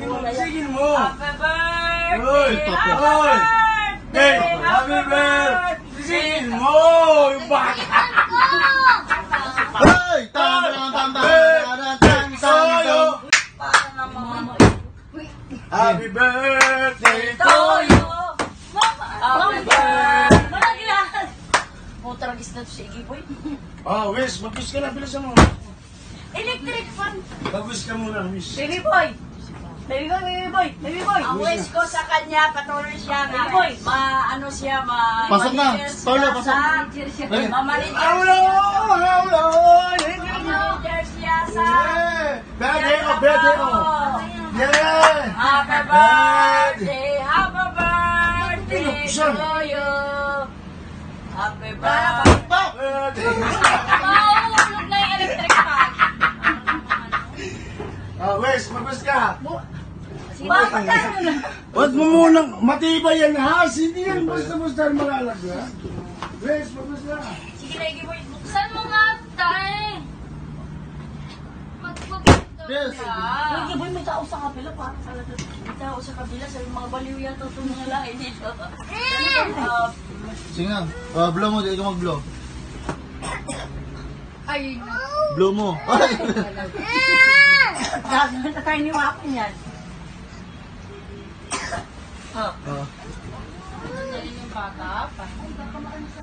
Sige mo. Happy birthday! Uy, Happy Uy. birthday! Hey, happy birthday! Sige mo, yung bata. Hey! Soyo. Para naman. Happy birthday to Toyo! you. Happy birthday! Malagilan! Mutragis na to si Iggy Boy. Oh, Wish, mag-wish ka na, bilisan mo. Electric fan! Mag-wish ka muna, Wish. Baby boy! Baby boy, baby boy, baby boy! Ang wish ko sa kanya, patuloy siya nga. Boy. Ano siya, Pasok na. Tolo, pasok. Hey. Mamanager Hello, hello. Manager siya sa... Birthday ko, birthday ko. Yeah. Happy birthday, happy birthday Tinuksan. to you. Happy birthday. Mahulog na yung electric fan! Wish, mag-wish ka. Bakit ano na? Huwag mo munang matibay yan, ha? Hindi yan basta-basta malalaga. Wish, mag-wish ka. Sige na, Iggy Boy, buksan mo nga tayo! Magpapito Yes. ka! Iggy Boy, may tao sa kabila, parang talaga. May tao sa kabila, sabi mga baliw yata itong mga lahi dito. Sige na. Blow mo, di ka mag-blow. Ay, Blow mo. Ay! gagawin na tayo ni Wapin yan. Ah. Ano na rin yung bata?